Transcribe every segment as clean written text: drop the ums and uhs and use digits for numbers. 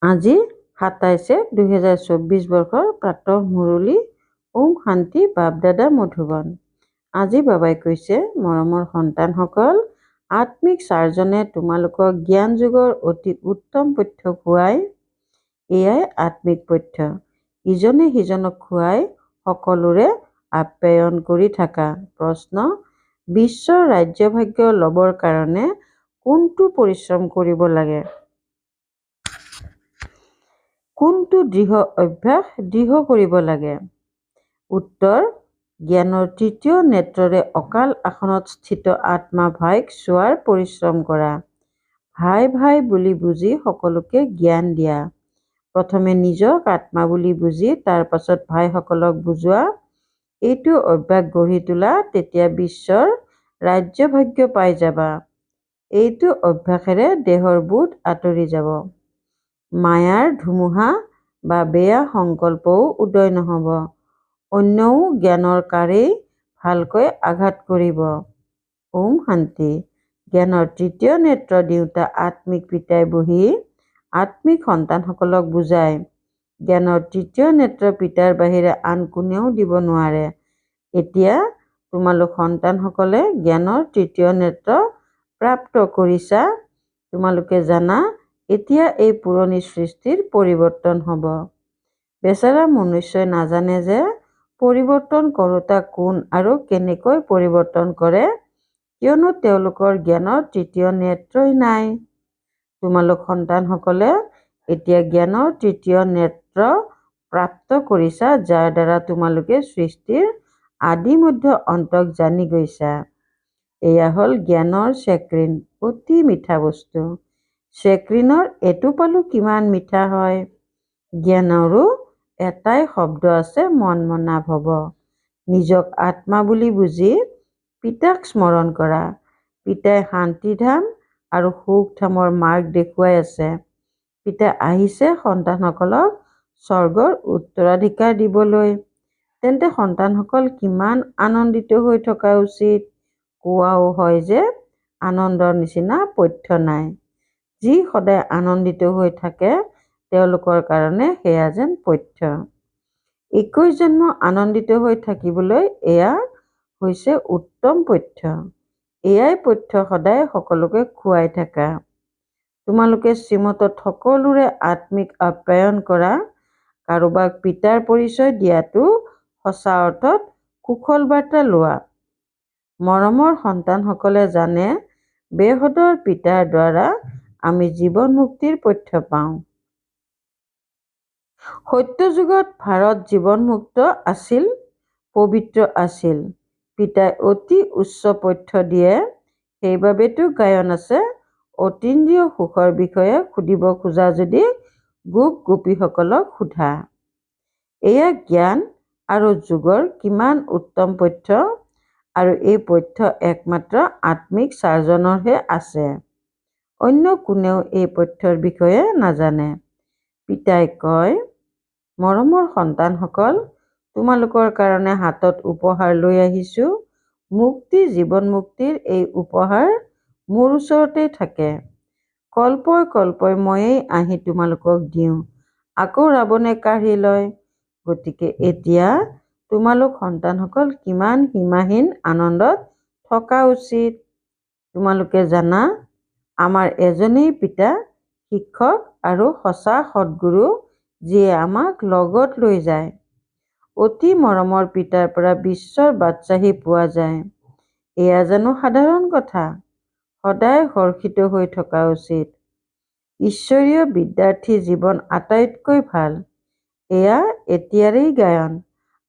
আজি 27/2024 বৰ্ষৰ প্ৰাতঃ মুৰলী। ওম শান্তি। বাপ দাদা মধুবন। আজি বাবাই কৈছে, মৰমৰ সন্তানসকল, আত্মিক চাৰজনে তোমালোকক জ্ঞান যুগৰ অতি উত্তম পথ্য খুৱাই। এয়াই আত্মিক পথ্য। ইজনে সিজনক খুৱাই সকলোৰে আপ্যায়ন কৰি থাকা। প্ৰশ্ন: বিশ্বৰ ৰাজ্যভাগ্য লবৰ কাৰণে কোনটো পৰিশ্ৰম কৰিব লাগে? কোনটো দৃঢ় অভ্যাস দৃঢ় কৰিব লাগে? উত্তৰ: জ্ঞানৰ তৃতীয় নেত্ৰৰে অকাল আসনত স্থিত আত্মা ভাইক চোৱাৰ পৰিশ্ৰম কৰা। ভাই ভাই বুলি বুজি সকলোকে জ্ঞান দিয়া। প্ৰথমে নিজক আত্মা বুলি বুজি তাৰ পাছত ভাইসকলক বুজোৱা। এইটো অভ্যাস গঢ়ি তোলা, তেতিয়া বিশ্বৰ ৰাজ্যভাগ্য পাই যাবা। এইটো অভ্যাসেৰে দেহৰ বোধ আঁতৰি যাব। মায়াৰ ধুমুহা বা বেয়া সংকল্পও উদয় নহ'ব। অন্যও জ্ঞানৰ কাৰেই ভালকৈ আঘাত কৰিব। ওম শান্তি। জ্ঞানৰ তৃতীয় নেত্ৰ দিওঁতা আত্মিক পিতাই বহি আত্মিক সন্তানসকলক বুজায়। জ্ঞানৰ তৃতীয় নেত্ৰ পিতাৰ বাহিৰে আন কোনেও দিব নোৱাৰে। এতিয়া তোমালোক সন্তানসকলে জ্ঞানৰ তৃতীয় নেত্ৰ প্ৰাপ্ত কৰিছা। তোমালোকে জানা, এতিয়া এই পুৰণি সৃষ্টিৰ পৰিৱৰ্তন হ'ব। বেচেৰা মনুষ্যই নাজানে যে পৰিৱৰ্তন কৰোঁতা কোন আৰু কেনেকৈ পৰিৱৰ্তন কৰে, কিয়নো তেওঁলোকৰ জ্ঞানৰ তৃতীয় নেত্ৰই নাই। তোমালোক সন্তানসকলে এতিয়া জ্ঞানৰ তৃতীয় নেত্ৰ প্ৰাপ্ত কৰিছা, যাৰ দ্বাৰা তোমালোকে সৃষ্টিৰ আদি মধ্য অন্তক জানি গৈছা। এয়া হ'ল জ্ঞানৰ চেক্ৰিন, অতি মিঠা বস্তু। চেক্ৰিনৰ এটোপালো কিমান মিঠা হয়। জ্ঞানৰো এটাই শব্দ আছে, মন-মনা ভৱ। নিজক আত্মা বুলি বুজি পিতাক স্মৰণ কৰা। পিতাই শান্তিধাম আৰু সুখধামৰ মাৰ্গ দেখুৱাই আছে। পিতাই আহিছে সন্তানসকলক স্বৰ্গৰ উত্তৰাধিকাৰ দিবলৈ। তেন্তে সন্তানসকল কিমান আনন্দিত হৈ থকা উচিত। কোৱাও হয় যে আনন্দৰ নিচিনা পথ্য নাই। যি সদায় আনন্দিত হৈ থাকে, তেওঁলোকৰ কাৰণে সেয়া যেন পথ্য। 21 জন্ম আনন্দিত হৈ থাকিবলৈ এয়া হৈছে উত্তম পথ্য। এয়াই পথ্য সদায় সকলোকে খুৱাই থাকা। তোমালোকে শ্ৰীমতত সকলোৰে আত্মিক আপ্যায়ন কৰা। কাৰোবাক পিতাৰ পৰিচয় দিয়াটো সঁচা অৰ্থত কুশল বাৰ্তা লোৱা। মৰমৰ সন্তানসকলে জানে, বেহদৰ পিতাৰ দ্বাৰা আমি জীৱন মুক্তিৰ পথ্য পাওঁ। সত্য যুগত ভাৰত জীৱনমুক্ত আছিল, পবিত্ৰ আছিল। পিতাই অতি উচ্চ পথ্য দিয়ে। সেইবাবেতো গায়ন আছে, অতীন্দ্ৰিয় সুখৰ বিষয়ে সুধিব খোজা যদি গোপ গোপীসকলক সোধা। এয়া জ্ঞান আৰু যোগৰ কিমান উত্তম পথ্য, আৰু এই পথ্য একমাত্ৰ আত্মিক চাৰজনৰহে আছে। অন্য কোনেও এই পথ্যৰ বিষয়ে নাজানে। পিতাই কয়, মৰমৰ সন্তানসকল, তোমালোকৰ কাৰণে হাতত উপহাৰ লৈ আহিছোঁ। মুক্তি জীৱন মুক্তিৰ এই উপহাৰ মোৰ ওচৰতেই থাকে। কল্পই কল্পই ময়েই আহি তোমালোকক দিওঁ। আকৌ ৰাৱণে কাঢ়ি লয়। গতিকে এতিয়া তোমালোক সন্তানসকল কিমান সীমাহীন আনন্দত থকা উচিত। তোমালোকে জানা, আমাৰ এজনেই পিতা, শিক্ষক আৰু সঁচা সদ্গুৰু, যিয়ে আমাক লগত লৈ যায়। অতি মৰমৰ পিতাৰ পৰা বিশ্বৰ বাদশ্বাহী পোৱা যায়। এয়া জানো সাধাৰণ কথা? সদায় হৰ্ষিত হৈ থকা উচিত। ঈশ্বৰীয় বিদ্যাৰ্থী জীৱন আটাইতকৈ ভাল। এয়া এতিয়াৰেই গায়ন।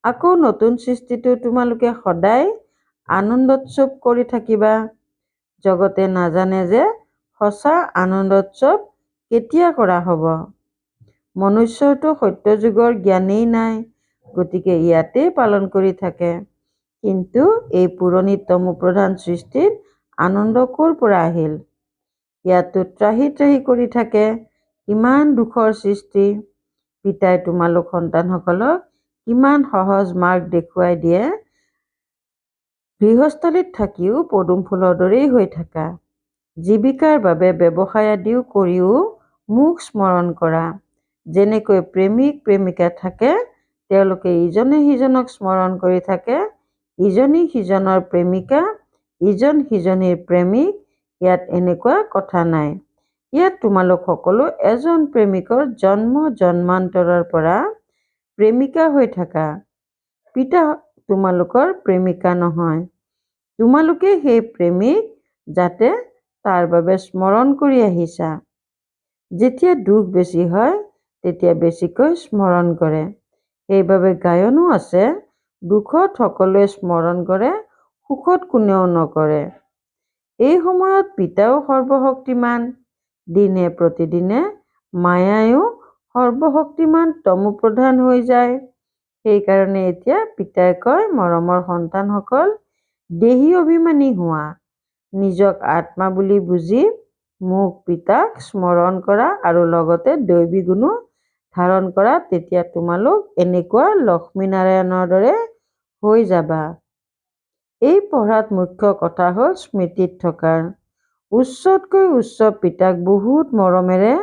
আকৌ নতুন সৃষ্টিতো তোমালোকে সদায় আনন্দোৎসৱ কৰি থাকিবা। জগতে নাজানে যে সঁচা আনন্দোৎসৱ কেতিয়া কৰা হ'ব। মনুষ্যৰতো সত্য যুগৰ জ্ঞানেই নাই, গতিকে ইয়াতেই পালন কৰি থাকে। কিন্তু এই পুৰণি তমোপ্ৰধান সৃষ্টিত আনন্দ ক'ৰ পৰা আহিল? ইয়াতো ত্ৰাহি ত্ৰাহি কৰি থাকে। কিমান দুখৰ সৃষ্টি। পিতাই তোমালোক সন্তানসকলক কিমান সহজ মাৰ্গ দেখুৱাই দিয়ে। গৃহস্থালীত থাকিও পদুম ফুলৰ দৰেই হৈ থাকা। জীৱিকাৰ বাবে ব্যৱসায় আদিও কৰিও মোক স্মৰণ কৰা। যেনেকৈ প্ৰেমিক প্ৰেমিকা থাকে, তেওঁলোকে ইজনে সিজনক স্মৰণ কৰি থাকে, ইজনী সিজনৰ প্ৰেমিকা, ইজন সিজনীৰ প্ৰেমিক। ইয়াত এনেকুৱা কথা নাই। ইয়াত তোমালোক সকলো এজন প্ৰেমিকৰ জন্ম জন্মান্তৰৰ পৰা প্ৰেমিকা হৈ থাকা। পিতা তোমালোকৰ প্ৰেমিকা নহয়। তোমালোকে সেই প্ৰেমিক, যাতে তাৰ বাবে স্মৰণ কৰি আহিছা। যেতিয়া দুখ বেছি হয়, তেতিয়া বেছিকৈ স্মৰণ কৰে। সেইবাবে গায়নো আছে, দুখত সকলোৱে স্মৰণ কৰে, সুখত কোনেও নকৰে। এই সময়ত পিতাও সৰ্বশক্তিমান, দিনে প্ৰতিদিনে মায়ায়ো সৰ্বশক্তিমান তমোপ্ৰধান হৈ যায়। সেইকাৰণে এতিয়া পিতাই কয়, মৰমৰ সন্তানসকল, দেহী অভিমানী হোৱা। নিজক আত্মা বুলি বুজি মোক পিতাক স্মৰণ কৰা আৰু লগতে দৈবী গুণো ধাৰণ কৰা। তেতিয়া তোমালোক এনেকুৱা লক্ষ্মীনাৰায়ণৰ দৰে হৈ যাবা। এই পঢ়াত মুখ্য কথা হ'ল স্মৃতিত থকাৰ। উচ্চতকৈ উচ্চ পিতাক বহুত মৰমেৰে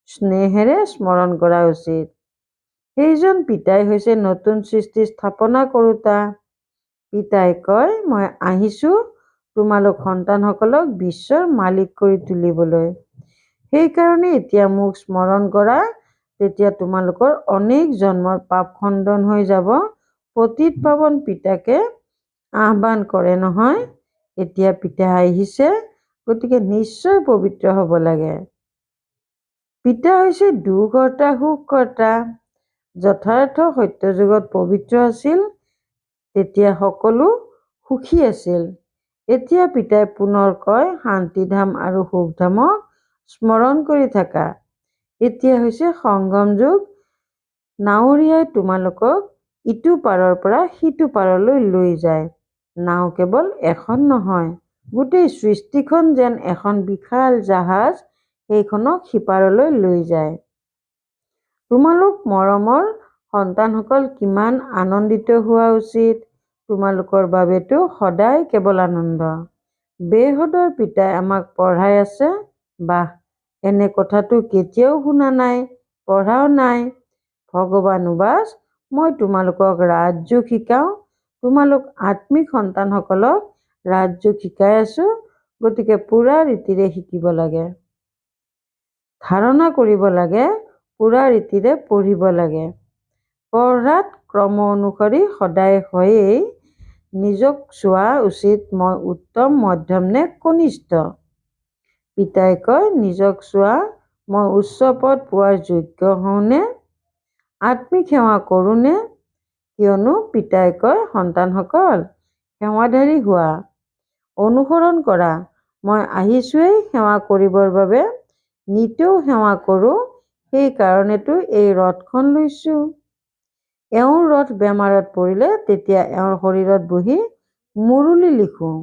স্নেহেৰে স্মৰণ কৰা উচিত। সেইজন পিতাই হৈছে নতুন সৃষ্টি স্থাপনা কৰোঁতা। পিতাই কয়, মই আহিছো তোমালোক সন্তানসকলক বিশ্বৰ মালিক কৰি তুলিবলৈ। সেইকাৰণে এতিয়া মোক স্মৰণ কৰা, তেতিয়া তোমালোকৰ অনেক জন্মৰ পাপ খণ্ডন হৈ যাব। পতিত পাৱন পিতাকে আহ্বান কৰে নহয়, এতিয়া পিতা আহিছে, গতিকে নিশ্চয় পবিত্ৰ হ'ব লাগে। পিতা হৈছে দুঃকৰ্তা সুখকৰ্তা। যথাৰ্থ সত্যযুগত পবিত্ৰ আছিল, তেতিয়া সকলো সুখী আছিল। এতিয়া পিতাই পুনৰ কয়, শান্তিধাম আৰু সুখধামক স্মৰণ কৰি থাকা। এতিয়া হৈছে সংগম যুগ। নাৱৰীয়াই তোমালোকক ইটো পাৰৰ পৰা সিটো পাৰলৈ লৈ যায়। নাও কেৱল এখন নহয়, গোটেই সৃষ্টিখন যেন এখন বিশাল জাহাজ, সেইখনক সিপাৰলৈ লৈ যায়। তোমালোক মৰমৰ সন্তানসকল কিমান আনন্দিত হোৱা উচিত। তোমালোকৰ বাবেতো সদায় কেৱল আনন্দ। বেহদৰ পিতাই আমাক পঢ়াই আছে। বাহ, এনে কথাটো কেতিয়াও শুনা নাই, পঢ়াও নাই। ভগৱান উবাচ, মই তোমালোকক ৰাজযোগ শিকাওঁ। তোমালোক আত্মিক সন্তানসকলক ৰাজযোগ শিকাই আছো, গতিকে পুৰা ৰীতিৰে শিকিব লাগে, ধাৰণা কৰিব লাগে, পুৰা ৰীতিৰে পঢ়িব লাগে। পঢ়াত ক্ৰম অনুসৰি সদায় হয়েই নিজক চোৱা উচিত, মই উত্তম, মধ্যম নে কনিষ্ঠ। পিতাই কয়, নিজক চোৱা, মই উচ্চ পদ পোৱাৰ যোগ্য হওঁনে, আত্মিক সেৱা কৰোঁনে। কিয়নো পিতাই কয়, সন্তানসকল সেৱাধাৰী হোৱা, অনুসৰণ কৰা। মই আহিছোৱেই সেৱা কৰিবৰ বাবে, নিতৌ সেৱা কৰোঁ। সেই কাৰণেতো এই ৰথখন লৈছো। এওঁৰ ৰথ বেমাৰত পৰিলে তেতিয়া এওঁৰ শৰীৰত বহি মুৰুলি লিখোঁ।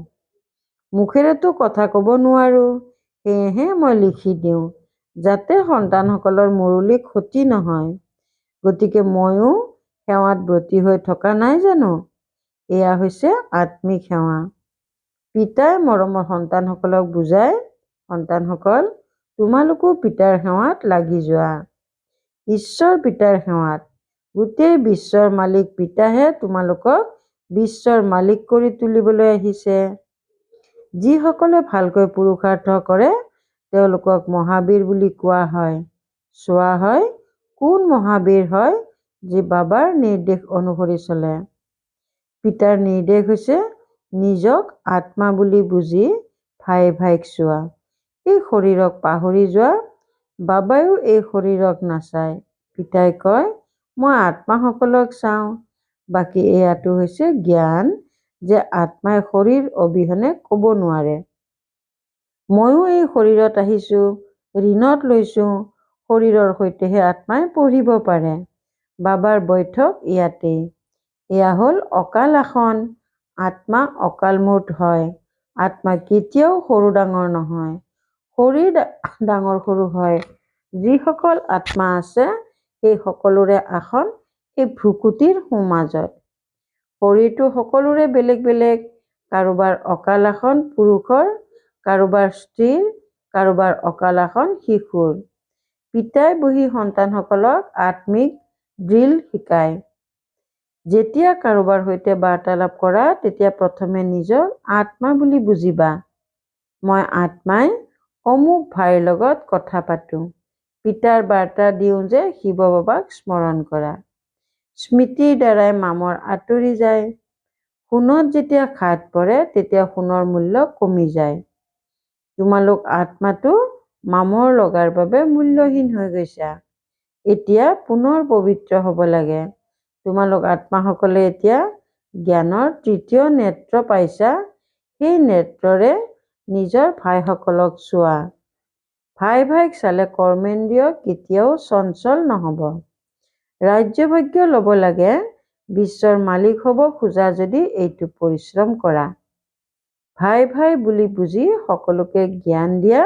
মুখেৰেতো কথা ক'ব নোৱাৰো, সেয়েহে মই লিখি দিওঁ, যাতে সন্তানসকলৰ মুৰুলি ক্ষতি নহয়। গতিকে ময়ো সেৱাত ব্ৰতী হৈ থকা নাই জানো। এয়া হৈছে আত্মিক সেৱা। পিতাই মৰমৰ সন্তানসকলক বুজায়, সন্তানসকল, তোমালোকো পিতাৰ সেৱাত লাগি যোৱা। ঈশ্বৰ পিতাৰ সেৱাত। গোটেই বিশ্বৰ মালিক পিতাহে তোমালোকক বিশ্বৰ মালিক কৰি তুলিবলৈ আহিছে। যিসকলে ভালকৈ পুৰুষাৰ্থ কৰে, তেওঁলোকক মহাবীৰ বুলি কোৱা হয়। চোৱা হয়, কোন মহাবীৰ হয়, যি বাবাৰ নিৰ্দেশ অনুসৰি চলে। পিতাৰ নিৰ্দেশ হৈছে নিজক আত্মা বুলি বুজি ভাই ভাইক চোৱা। এই শৰীৰক পাহৰি যোৱা। বাবাইও এই শৰীৰক নাচায়। পিতাই কয়, মই আত্মাসকলক চাওঁ। বাকী এয়াটো হৈছে জ্ঞান যে আত্মাই শৰীৰ অবিহনে ক'ব নোৱাৰে। ময়ো এই শৰীৰত আহিছো, ঋণত লৈছো। শৰীৰৰ সৈতেহে আত্মাই পঢ়িব পাৰে। বাবাৰ বৈঠক ইয়াতেই। এয়া হ'ল অকাল আসন। আত্মা অকালমূৰ্ত হয়। আত্মা কেতিয়াও সৰু ডাঙৰ নহয়। শৰীৰ ডাঙৰ সৰু হয়। যিসকল আত্মা আছে, সেই সকলোৰে আসন এই ভ্ৰুকুটিৰ সোঁমাজত। শৰীৰটো সকলোৰে বেলেগ বেলেগ। কাৰোবাৰ অকাল আসন পুৰুষৰ, কাৰোবাৰ স্ত্ৰীৰ, কাৰোবাৰ অকাল আসন শিশুৰ। পিতাই বহি সন্তানসকলক আত্মিক ড্ৰিল শিকায়। যেতিয়া কাৰোবাৰ সৈতে বাৰ্তালাপ কৰা তেতিয়া প্ৰথমে নিজক আত্মা বুলি বুজিবা। মই আত্মাই অমুক ভাইৰ লগত কথা পাতোঁ। পিতাৰ বাৰ্তা দিওঁ যে শিৱ বাবাক স্মৰণ কৰা। স্মৃতিৰ দ্বাৰাই মামৰ আঁতৰি যায়। সোণত যেতিয়া খাট পৰে তেতিয়া সোণৰ মূল্য কমি যায়। তোমালোক আত্মাটো মামৰ লগাৰ বাবে মূল্যহীন হৈ গৈছা। এতিয়া পুনৰ পবিত্ৰ হ'ব লাগে। তোমালোক আত্মাসকলে এতিয়া জ্ঞানৰ তৃতীয় নেত্ৰ পাইছা। সেই নেত্ৰৰে নিজৰ ভাইসকলক চোৱা। ভাইক চালে কৰ্মেন্দ্ৰিয় কেতিয়াও চঞ্চল নহ'ব। ৰাজ্যভাগ্য ল'ব লাগে। বিশ্বৰ মালিক হ'ব খোজা যদি এইটো পৰিশ্ৰম কৰা। ভাই বুলি বুজি সকলোকে জ্ঞান দিয়া।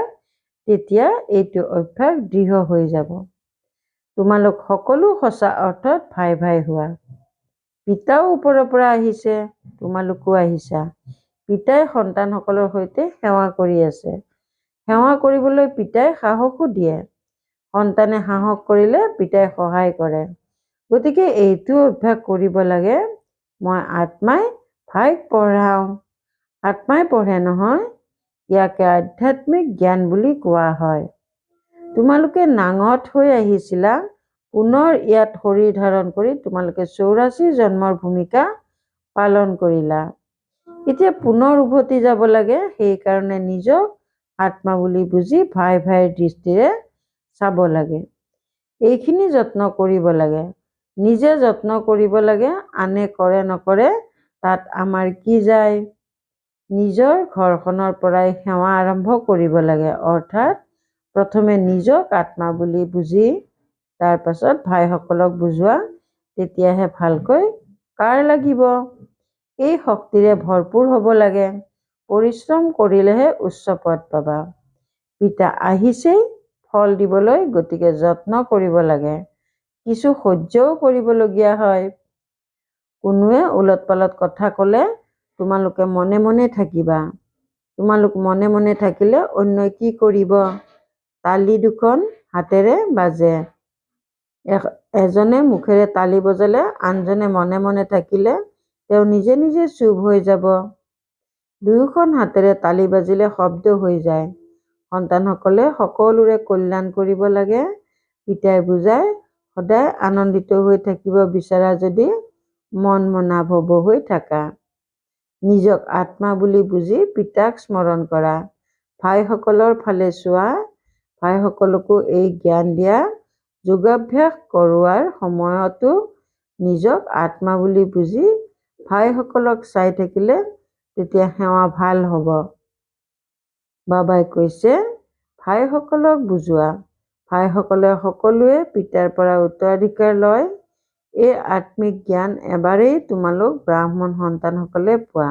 তেতিয়া এইটো অভ্যাস দৃঢ় হৈ যাব। তোমালোক সকলো সঁচা অৰ্থত ভাই হোৱা। পিতাও ওপৰৰ পৰা আহিছে, তোমালোকো আহিছা। পিতাই সন্তানসকলৰ সৈতে সেৱা কৰি আছে। সেৱা কৰিবলৈ পিতাই সাহসো দিয়ে। সন্তানে সাহস কৰিলে পিতাই সহায় কৰে। গতিকে এইটো অভ্যাস কৰিব লাগে। মই আত্মাই ভাইক পঢ়াওঁ। আত্মাই পঢ়ে নহয়। ইয়াকে আধ্যাত্মিক জ্ঞান বুলি কোৱা হয়। তোমালোকে নাঙঠ হৈ আহিছিলা। পুনৰ ইয়াত শৰীৰ ধাৰণ কৰি তোমালোকে 84 জন্মৰ ভূমিকা পালন কৰিলা। এতিয়া পুনৰ উভতি যাব লাগে। সেইকাৰণে নিজক আত্মা বুলি বুজি ভাইৰ দৃষ্টিৰে চাব লাগে। এইখিনি যত্ন কৰিব লাগে। নিজে যত্ন কৰিব লাগে। আনে কৰে নকৰে তাত আমাৰ কি যায়। নিজৰ ঘৰখনৰ পৰাই সেৱা আৰম্ভ কৰিব লাগে। অৰ্থাৎ প্ৰথমে নিজক আত্মা বুলি বুজি তাৰ পাছত ভাইসকলক বুজোৱা। তেতিয়াহে ভালকৈ কাৰ লাগিব। এই শক্তিৰে ভৰপূৰ হ'ব লাগে। পৰিশ্ৰম কৰিলেহে উচ্চ পদ পাবা। পিতা আহিছেই ফল দিবলৈ। গতিকে যত্ন কৰিব লাগে। কিছু সহ্যও কৰিবলগীয়া হয়। কোনোৱে ওলট পালট কথা ক'লে তোমালোকে মনে মনে থাকিবা। তোমালোক মনে মনে থাকিলে অন্যই কি কৰিব। তালি দুখন হাতেৰে বাজে। এজনে মুখেৰে তালি বজালে আনজনে মনে মনে থাকিলে তেওঁ নিজে নিজে চুপ হৈ যাব। দুয়োখন হাতেৰে তালি বাজিলে শব্দ হৈ যায়। সন্তানসকলে সকলোৰে কল্যাণ কৰিব লাগে। পিতাই বুজায় সদায় আনন্দিত হৈ থাকিব বিচাৰা যদি মন মনা ভৱ হৈ থাকা। নিজক আত্মা বুলি বুজি পিতাক স্মৰণ কৰা। ভাইসকলৰ ফালে চোৱা। ভাইসকলকো এই জ্ঞান দিয়া। যোগাভ্যাস কৰোৱাৰ সময়তো নিজক আত্মা বুলি বুজি ভাইসকলক চাই থাকিলে তেতিয়া সেৱা ভাল হ'ব। বাবাই কৈছে ভাইসকলক বুজোৱা। ভাইসকলে সকলোৱে পিতাৰ পৰা উত্তৰাধিকাৰ লয়। এই আত্মিক জ্ঞান এবাৰেই তোমালোক ব্ৰাহ্মণ সন্তানসকলে পোৱা।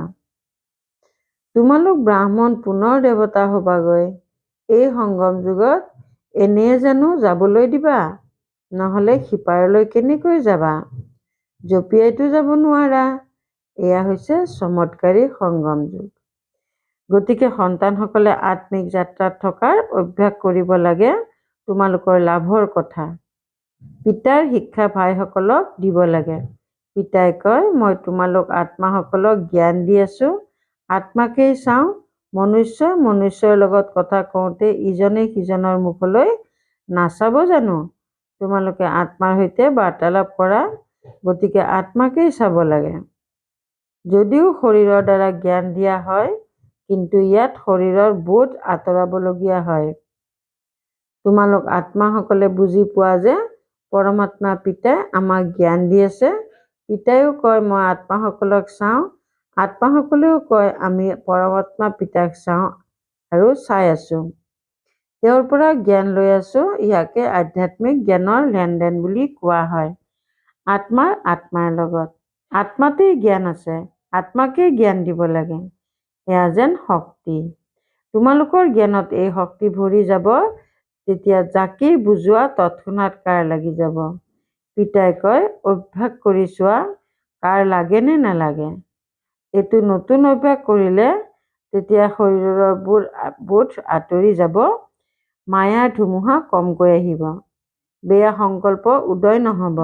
তোমালোক ব্ৰাহ্মণ পুনৰ দেৱতা হবাগৈ। এই সংগম যুগত এনেয়ে জানো যাবলৈ দিবা। নহ'লে সিপাৰলৈ কেনেকৈ যাবা। জঁপিয়াইতো যাব নোৱাৰা। এয়া হৈছে চমৎকাৰী সংগম যুগ। গতিকে সন্তানসকলে আত্মিক যাত্ৰাত থকাৰ অভ্যাস কৰিব লাগে। তোমালোকৰ লাভৰ কথা। পিতাৰ শিক্ষা ভাইসকলক দিব লাগে। পিতাই কয় মই তোমালোক আত্মাসকলক জ্ঞান দি আছো। আত্মাকেই চাওঁ। মনুষ্যৰ লগত কথা কওঁতে ইজনে সিজনৰ মুখলৈ নাচাব জানো। তোমালোকে আত্মাৰ সৈতে বাৰ্তালাপ কৰা। গতিকে আত্মাকেই চাব লাগে। যদিও শৰীৰৰ দ্বাৰা জ্ঞান দিয়া হয় কিন্তু ইয়াত শৰীৰৰ বোধ আঁতৰাবলগীয়া হয়। তোমালোক আত্মাসকলে বুজি পোৱা যে পৰমাত্মা পিতাই আমাক জ্ঞান দি আছে। পিতাইও কয় মই আত্মাসকলক চাওঁ। আত্মাসকলেও কয় আমি পৰমাত্মা পিতাক চাওঁ আৰু চাই আছো। তেওঁৰ পৰা জ্ঞান লৈ আছো। ইয়াকে আধ্যাত্মিক জ্ঞানৰ লেনদেন বুলি কোৱা হয়। আত্মাৰ লগত। আত্মাতেই জ্ঞান আছে। আত্মাকেই জ্ঞান দিব লাগে। এয়া যেন শক্তি। তোমালোকৰ জ্ঞানত এই শক্তি ভৰি যাব। তেতিয়া যাকেই বুজোৱা তৎক্ষণাৎ কাৰ লাগি যাব। পিতাই কয় অভ্যাস কৰি চোৱা কাৰ লাগে নে নালাগে। এইটো নতুন অভ্যাস কৰিলে তেতিয়া শৰীৰৰ বোধ আঁতৰি যাব। মায়াৰ ধুমুহা কমকৈ আহিব, বেয়া সংকল্প উদয় নহ'ব,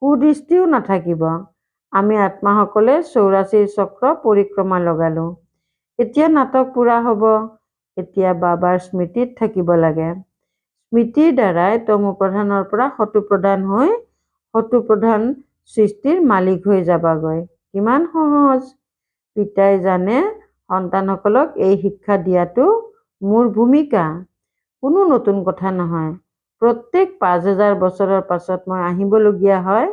কুদৃষ্টিও নাথাকিব। আমি আত্মাসকলে 84 চক্ৰ পৰিক্ৰমা লগালো। এতিয়া নাটক পুৰা হ'ব। এতিয়া বাবাৰ স্মৃতিত থাকিব লাগে। স্মৃতিৰ দ্বাৰাই তমোপ্ৰধানৰ পৰা সতোপ্ৰধান হৈ সতোপ্ৰধান সৃষ্টিৰ মালিক হৈ যাবাগৈ। কিমান সহজ। পিতাই জানে সন্তানসকলক এই শিক্ষা দিয়াটো মোৰ ভূমিকা। কোনো নতুন কথা নহয়। প্ৰত্যেক 5000 বছৰৰ পাছত মই আহিবলগীয়া হয়,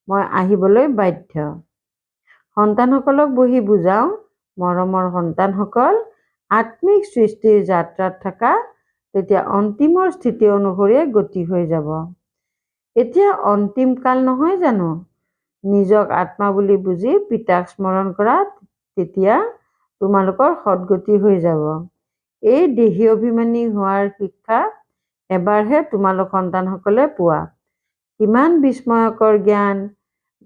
মই আহিবলৈ বাধ্য। সন্তানসকলক বহি বুজাওঁ, মৰমৰ সন্তানসকল, আত্মিক সৃষ্টিৰ যাত্ৰাত থাকা, তেতিয়া অন্তিমৰ স্থিতি অনুসৰিয়ে গতি হৈ যাব। এতিয়া অন্তিম কাল নহয় জানো? নিজক আত্মা বুলি বুজি পিতাক স্মৰণ কৰা, তেতিয়া তোমালোকৰ সদগতি হৈ যাব। এই দেহী অভিমানী হোৱাৰ শিক্ষা এবাৰহে তোমালোক সন্তানসকলে পোৱা। কিমান বিস্ময়কৰ জ্ঞান।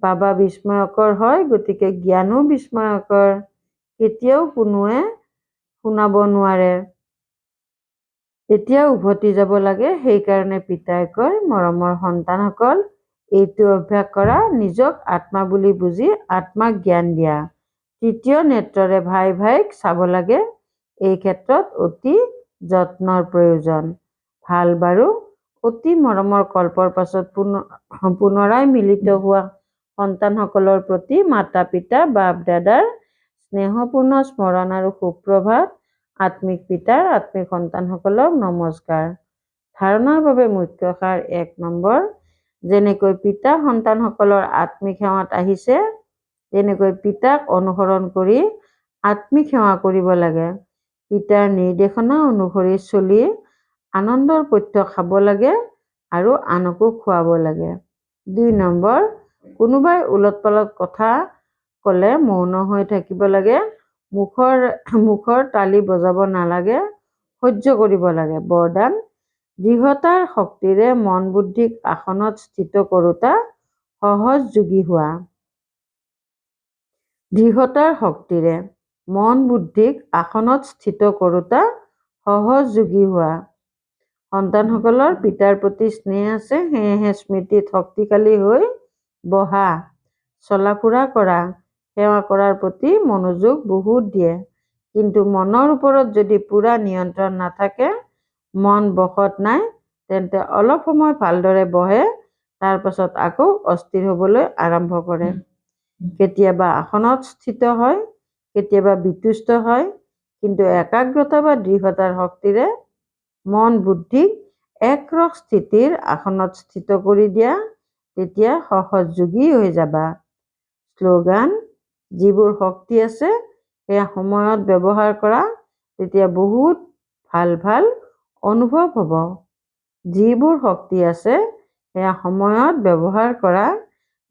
বাবা বিস্ময়কৰ হয়, গতিকে জ্ঞানো বিস্ময়কৰ। কেতিয়াও কোনোৱে শুনাব নোৱাৰে। এতিয়া উভতি যাব লাগে। সেইকাৰণে পিতাই কয়, মৰমৰ সন্তানসকল, এইটো অভ্যাস কৰা, নিজক আত্মা বুলি বুজি আত্মাক জ্ঞান দিয়া। তৃতীয় নেত্ৰৰে ভাই ভাইক চাব লাগে। এই ক্ষেত্ৰত অতি যত্নৰ প্ৰয়োজন। ভাল বাৰু, অতি মৰমৰ কল্পৰ পাছত পুনৰাই মিলিত হোৱা সন্তানসকলৰ প্ৰতি মাতা পিতা বাপ দাদাৰ স্নেহপূৰ্ণ স্মৰণ আৰু সুপ্ৰভাত। আত্মিক পিতাৰ আত্মিক সন্তানসকলক নমস্কাৰ। ধাৰণাৰ বাবে মুখ্য সাৰ 1 নম্বৰ, যেনেকৈ পিতা সন্তানসকলৰ আত্মিক সেৱাত আহিছে, তেনেকৈ পিতাক অনুসৰণ কৰি আত্মিক সেৱা কৰিব লাগে। পিতাৰ নিৰ্দেশনা অনুসৰি চলি আনন্দৰ পথ্য খাব লাগে আৰু আনকো খুৱাব লাগে। 2 নম্বৰ, কোনোবাই ওলট-পালট কথা ক'লে মৌন হৈ থাকিব লাগে। মুখৰ তালি বজাব নালাগে, সহ্য কৰিব লাগে। বৰদান, দৃঢ়তাৰ শক্তিৰে মন বুদ্ধিক আসনত স্থিত কৰোঁতা সহজ যোগী হোৱা। দৃঢ়তাৰ শক্তিৰে মন বুদ্ধিক আসনত স্থিত কৰোঁতা সহজ যোগী হোৱা। সন্তানসকলৰ পিতাৰ প্ৰতি স্নেহ আছে, সেয়েহে স্মৃতিত শক্তিশালী হৈ বহা। চলা-ফুৰা কৰা, সেৱা কৰাৰ প্ৰতি মনোযোগ বহুত দিয়ে। কিন্তু মনৰ ওপৰত যদি পূৰা নিয়ন্ত্ৰণ নাথাকে, মন বশত নাই, তেন্তে অলপ সময় ভালদৰে বহে, তাৰ পাছত আকৌ অস্থিৰ হ'বলৈ আৰম্ভ কৰে। কেতিয়াবা আসনত স্থিত হয়, কেতিয়াবা বিতুষ্ট হয়। কিন্তু একাগ্ৰতা বা দৃঢ়তাৰ শক্তিৰে মন বুদ্ধিক একৰস স্থিতিৰ আসনত স্থিত কৰি দিয়া, তেতিয়া সহজ যোগী হৈ যাবা। শ্লোগান, যিবোৰ শক্তি আছে সেয়া সময়ত ব্যৱহাৰ কৰা, তেতিয়া বহুত ভাল ভাল অনুভৱ হ'ব। যিবোৰ শক্তি আছে সেয়া সময়ত ব্যৱহাৰ কৰা,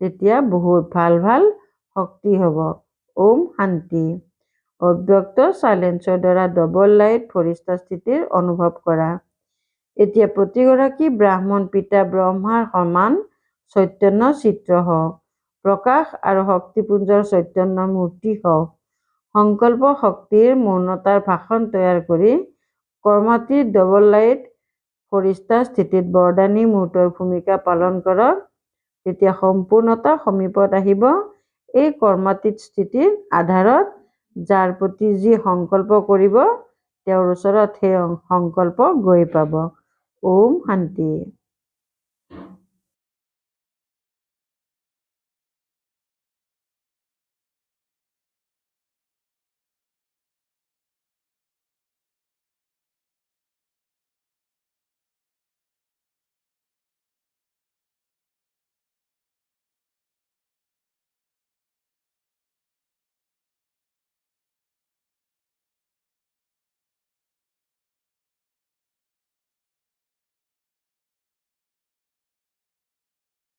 তেতিয়া বহুত ভাল ভাল শক্তি হ'ব। ওম শান্তি। অব্যক্ত চাইলেন্সৰ দ্বাৰা ডবল লাইট ফৰিষ্টা স্থিতিৰ অনুভৱ কৰা। এতিয়া প্ৰতিগৰাকী ব্ৰাহ্মণ পিতা ব্ৰহ্মাৰ সমান চৈতন্য চিত্ৰ হওক। প্ৰকাশ আৰু শক্তিপুঞ্জৰ চৈতন্য মূৰ্তি হওক। সংকল্প শক্তিৰ মৌনতাৰ ভাষণ তৈয়াৰ কৰি কৰ্মাতীত ডবল লাইট ফৰিষ্টা স্থিতিত বৰদানী মূৰ্তৰ ভূমিকা পালন কৰক, তেতিয়া সম্পূৰ্ণতা সমীপত আহিব। এই কৰ্মাতীত স্থিতিৰ আধাৰত যাৰ প্ৰতি যি সংকল্প কৰিব, তেওঁৰ ওচৰত সেই সংকল্প গৈ পাব। ওম শান্তি।